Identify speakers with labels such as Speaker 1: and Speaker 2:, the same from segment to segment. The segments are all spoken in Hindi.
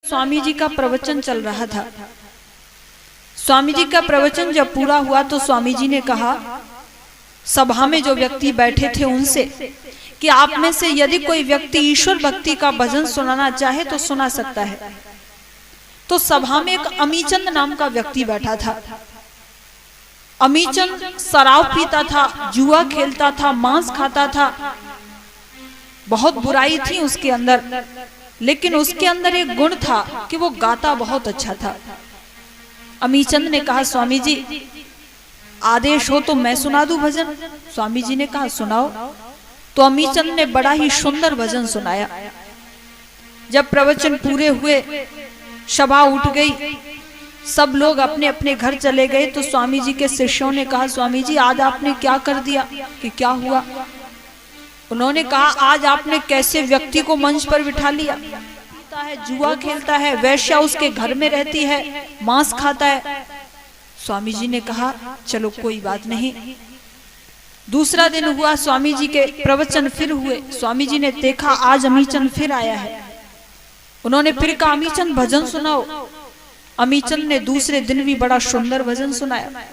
Speaker 1: स्वामी जी का प्रवचन चल रहा था। स्वामी जी का प्रवचन जब पूरा हुआ तो स्वामी जी ने कहा सभा में जो व्यक्ति बैठे थे उनसे कि आप में से यदि कोई व्यक्ति ईश्वर भक्ति का भजन सुनाना चाहे तो सुना सकता है। तो सभा में एक अमीचंद नाम का व्यक्ति बैठा था। अमीचंद शराब पीता था, जुआ खेलता था, मांस खाता था, बहुत बुराई थी उसके अंदर, लेकिन उसके अंदर एक गुण था कि वो गाता बहुत अच्छा था। अमीचंद ने कहा स्वामी जी आदेश हो तो मैं सुना दूं भजन। स्वामी जी ने कहा सुनाओ। तो अमीचंद ने बड़ा ही सुंदर भजन सुनाया। जब प्रवचन पूरे हुए, सभा उठ गई, सब लोग अपने अपने घर चले गए, तो स्वामी जी के शिष्यों ने कहा स्वामी जी आज आपने क्या कर दिया, कि क्या हुआ? उन्होंने कहा आज आपने कैसे व्यक्ति को मंच पर बिठा लिया, पीता है, जुआ खेलता है, वैश्या उसके घर में रहती है, मांस खाता है। स्वामी जी ने कहा चलो कोई बात नहीं। दूसरा दिन हुआ, स्वामी जी के प्रवचन फिर हुए। स्वामी जी ने देखा आज अमीचंद फिर आया है। उन्होंने फिर कहा अमीचंद भजन सुनाओ। अमीचंद ने दूसरे दिन भी बड़ा सुंदर भजन सुनाया।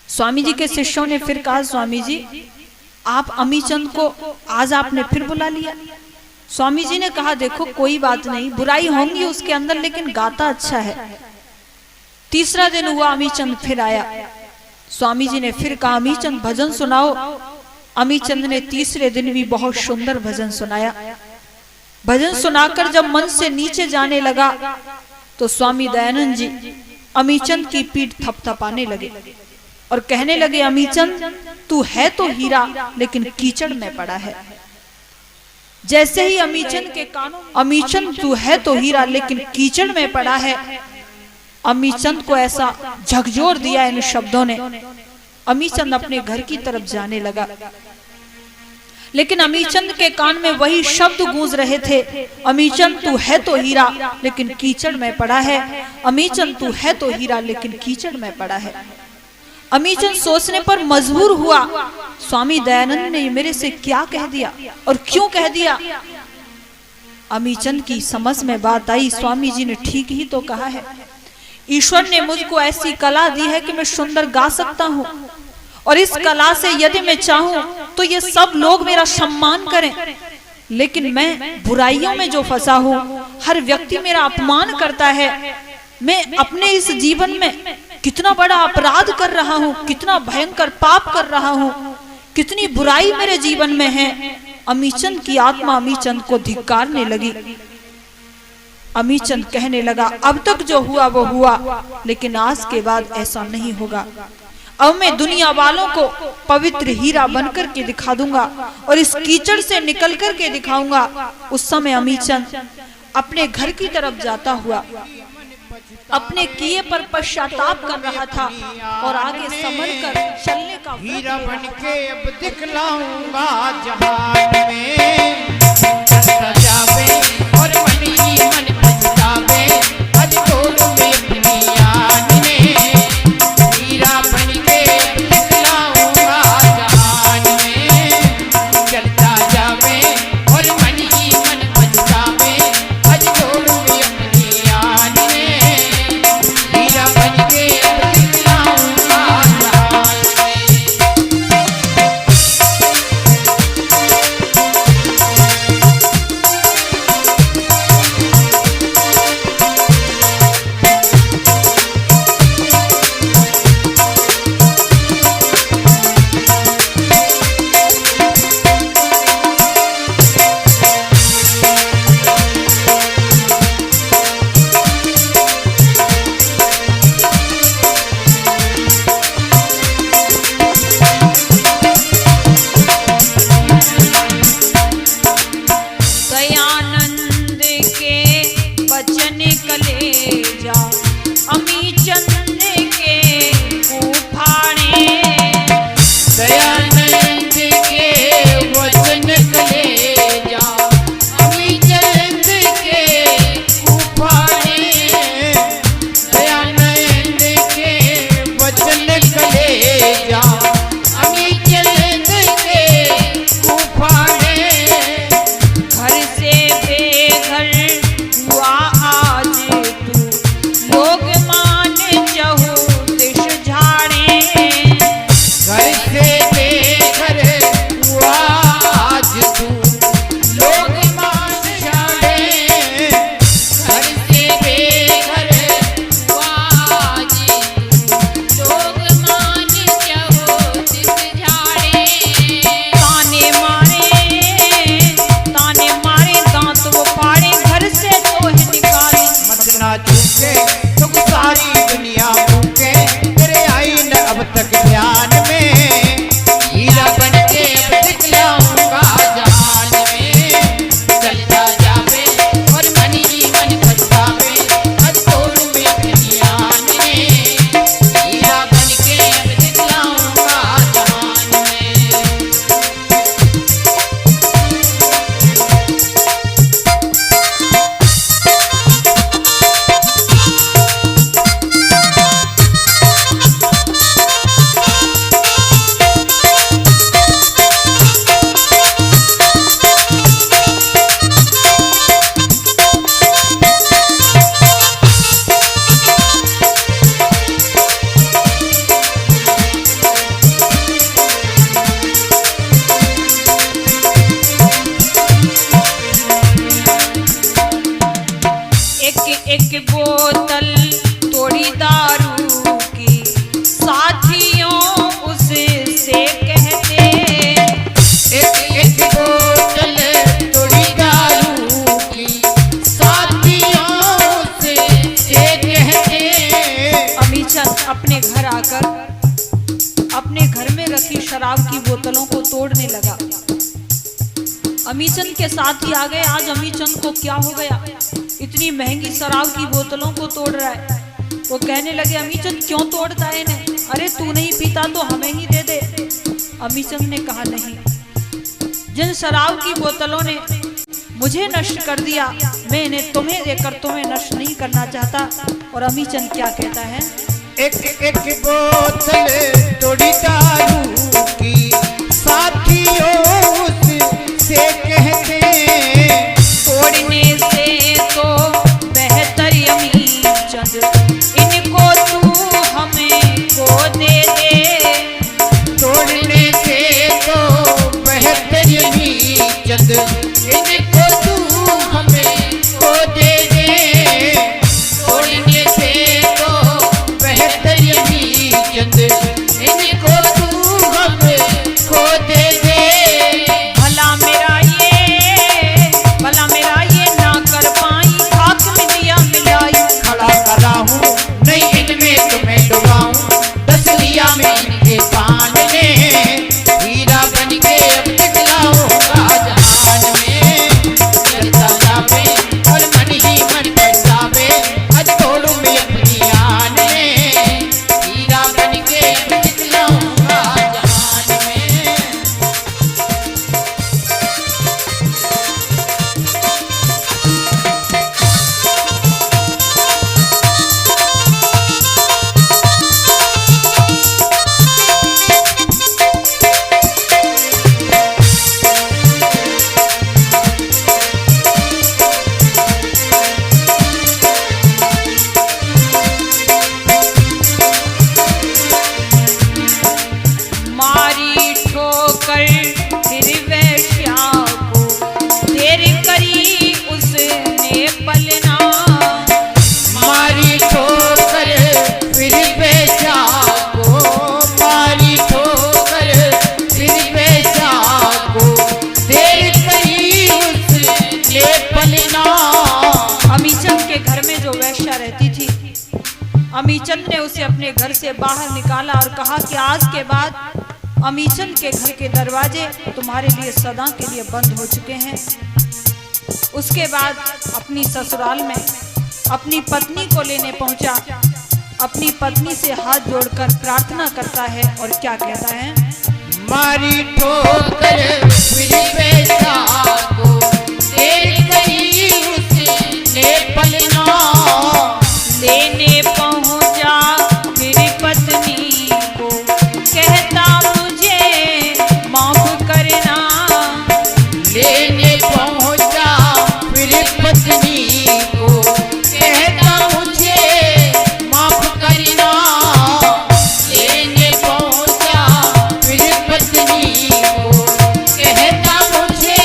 Speaker 1: स्वामी जी के शिष्यों ने फिर कहा स्वामी जी आप अमीचंद को आज आपने फिर बुला लिया। स्वामी जी ने कहा देखो कोई बात नहीं, बुराई होंगी उसके अंदर, लेकिन गाता अच्छा है। तीसरा दिन हुआ, अमीचंद फिर आया। स्वामी जी ने फिर कहा अमीचंद भजन सुनाओ। अमीचंद ने तीसरे दिन भी बहुत सुंदर भजन सुनाया। भजन सुनाकर जब मन से नीचे जाने लगा तो स्वामी दयानंद जी अमीचंद की पीठ थपथपाने लगे और कहने लगे अमीचंद तू है तो हीरा लेकिन कीचड़ में पड़ा है। जैसे ही अमीचंद के कानों अमीचंद तू है तो हीरा लेकिन कीचड़ में पड़ा है, अमीचंद को ऐसा झकझोर दिया इन शब्दों ने। अमीचंद अपने घर की तरफ जाने लगा, लेकिन अमीचंद के कान में वही शब्द गूंज रहे थे, अमीचंद तू है तो हीरा लेकिन कीचड़ में पड़ा है, अमीचंद तू है तो हीरा लेकिन कीचड़ में पड़ा है। अमीचंद सोचने पर मजबूर हुआ स्वामी दयानंद ने मेरे से क्या कह दिया और क्यों कह दिया। अमीचंद की समझ में बात आई, स्वामी जी ने ठीक ही तो कहा है, ईश्वर ने मुझको ऐसी कला दी है कि मैं सुंदर गा सकता हूँ, और इस कला से यदि मैं चाहूं तो ये सब लोग मेरा सम्मान करें, लेकिन मैं बुराइयों में जो फंसा हूँ, हर व्यक्ति मेरा अपमान करता है। मैं अपने इस जीवन में कितना बड़ा अपराध कर रहा हूँ, कितना भयंकर पाप कर रहा हूँ, कितनी बुराई मेरे जीवन में है। अमीचंद की आत्मा अमीचंद को धिक्कारने लगी। अमीचंद कहने लगा अब तक जो हुआ वो हुआ, लेकिन आज के बाद ऐसा नहीं होगा। अब मैं दुनिया वालों को पवित्र हीरा बनकर के दिखा दूंगा और इस कीचड़ से निकल कर के दिखाऊंगा। उस समय अमीचंद अपने घर की तरफ जाता हुआ अपने किए पर पश्चाताप कर रहा था और आगे संभल कर चलने का
Speaker 2: हीरा बन के अब दिखलाऊंगा जहान में सजावे और मन ही मन पछतावे आज तोड़ में अपनी याद ने हीरा बन के दिखलाऊंगा जहान में चलता जावे और मन ही मन पछतावे आज तोड़ में अपनी याद ने हीरा बन के दिखलाऊंगा जहान में।
Speaker 1: एक बोतल तोड़ी दारू की, साथियों उससे कहते।
Speaker 2: एक बोतल तोड़ी दारू की, साथियों से कहते।
Speaker 1: अमीचंद अपने घर आकर अपने घर में रखी शराब की बोतलों को तोड़ने लगा। अमीचंद के साथ ही आ गए। आज अमीचंद को क्या हो गया, इतनी महंगी शराब की बोतलों को तोड़ रहा है। वो कहने लगे, अमीचंद क्यों तोड़ता है इन्हें? अरे तू नहीं पीता तो हमें ही दे दे। अमीचंद ने कहा, नहीं, जिन शराब की बोतलों ने मुझे नष्ट कर दिया, मैं इन्हें तुम्हें देकर तुम्हें नष्ट नहीं करना चाहता। और अमीचंद क्या कहता है,
Speaker 2: एक बोतल तोड़ी दारू की, साथियों से कहते।
Speaker 1: तोड़ने से तो बेहतर अमीचंद, इनको तू हमें को दे दे।
Speaker 2: तोड़ने से तो बेहतर अमीचंद, इनको तू हमें को दे दे। तोड़ने से तो बेहतर अमीचंद, इनको तू हमें को दे दे।
Speaker 1: भला मेरा ये ना कर पाई, खाक में दिया मिलाई।
Speaker 2: खड़ा करा हूँ नहीं इनमें तुम्हें डुबाऊं, दस लिया में इनके पान ने। हीरा बन के अब दिखलाऊंगा जहान में। चलता जावे और मन ही मन पछतावे, आज तोड़ू में अपनी आन में। हीरा बन के अब दिखलाऊंगा जहान में।
Speaker 1: मारी ठोकर फिर वैश्या को, देर करी उसने पलना।
Speaker 2: मारी ठोकर फिर बेचा को, मारी ठोकर फिर बेचा को, देर करी उसने पलना।
Speaker 1: अमीचंद के घर में जो वैश्या रहती थी, अमीचंद ने उसे अपने घर से बाहर निकाला और कहा कि आज के बाद अमीचंद के घर के दरवाजे तुम्हारे लिए सदा के लिए बंद हो चुके हैं। उसके बाद अपनी ससुराल में अपनी पत्नी को लेने पहुंचा। अपनी पत्नी से हाथ जोड़कर प्रार्थना करता है और क्या कहता है,
Speaker 2: मारी ठोकर फिर बेचा को, देर करी उसने पलना।
Speaker 1: लेने पहुंचा फिर पत्नी को, कहता मुझे माफ करना।
Speaker 2: लेने पहुंचा फिर पत्नी को, कहता मुझे माफ करना। लेने पहुंचा फिर पत्नी को, कहता मुझे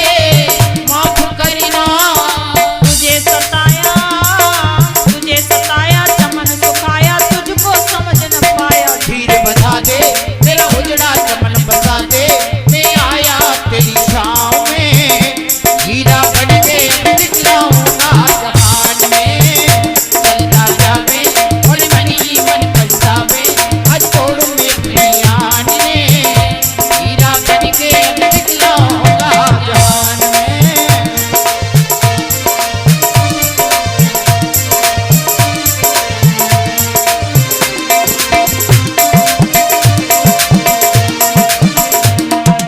Speaker 2: माफ करना।
Speaker 1: तुझे सताया चमन सुखाया, तुझको समझ न पाया।
Speaker 2: धीर बता दे तेरा उजड़ा चमन बता दे, मैं आया तेरी छाँव में। हीरा बन के दिखलाऊंगा जहान में। चलता जावे और मन ही मन पछतावे, आज तोड़ू में अपनी आन ने। हीरा बन के दिखलाऊंगा जहान में।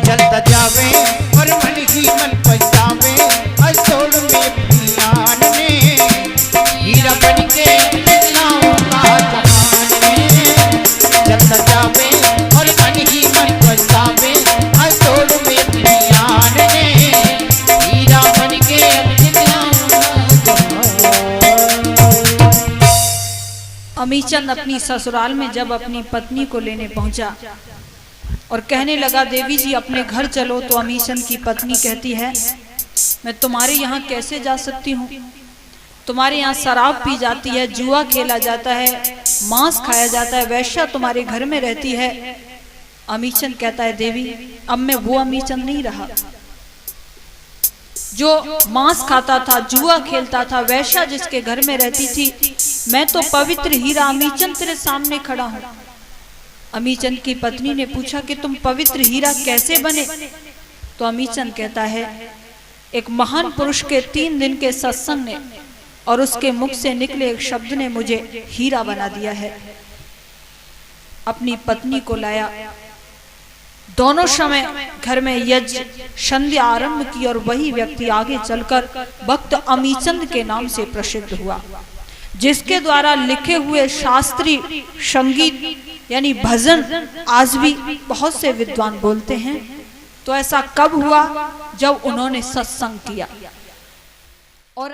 Speaker 2: चलता जावे और मन ही मन पछतावे, आज तोड़ू में अपनी आन ने। हीरा बन के दिखलाऊंगा जहान में। चलता जावे और मन ही मन पछतावे, आज तोड़ू में अपनी आन ने। हीरा बन के दिखलाऊंगा जहान।
Speaker 1: अमीचंद अपनी ससुराल में जब अपनी पत्नी को लेने पहुंचा और कहने लगा, देवी जी अपने घर चलो, तो अमीचंद की पत्नी कहती है, मैं तुम्हारे यहाँ कैसे जा सकती हूँ? तुम्हारे यहाँ शराब पी जाती है, जुआ खेला जाता है, मांस खाया जाता है, वैश्या तुम्हारे घर में रहती है। अमीचंद कहता है देवी अब मैं वो अमीचंद नहीं रहा जो मांस खाता था, जुआ खेलता था, वैश्या जिसके घर में रहती थी। मैं तो पवित्र हीरा अमीचंद तेरे सामने खड़ा हूं। अमीचंद की पत्नी ने पूछा कि तुम पवित्र हीरा कैसे बने? तो अमीचंद कहता है एक महान पुरुष के 3 दिन के सत्संग ने और उसके मुख से निकले एक शब्द ने मुझे हीरा बना दिया है। अपनी पत्नी को लाया, दोनों समय घर में यज्ञ संध्या आरंभ की और वही व्यक्ति आगे चलकर भक्त अमीचंद के नाम से प्रसिद्ध हुआ, जिसके द्वारा लिखे हुए शास्त्रीय संगीत यानी भजन आज भी बहुत से विद्वान बोलते हैं। तो ऐसा कब हुआ? जब उन्होंने सत्संग किया। और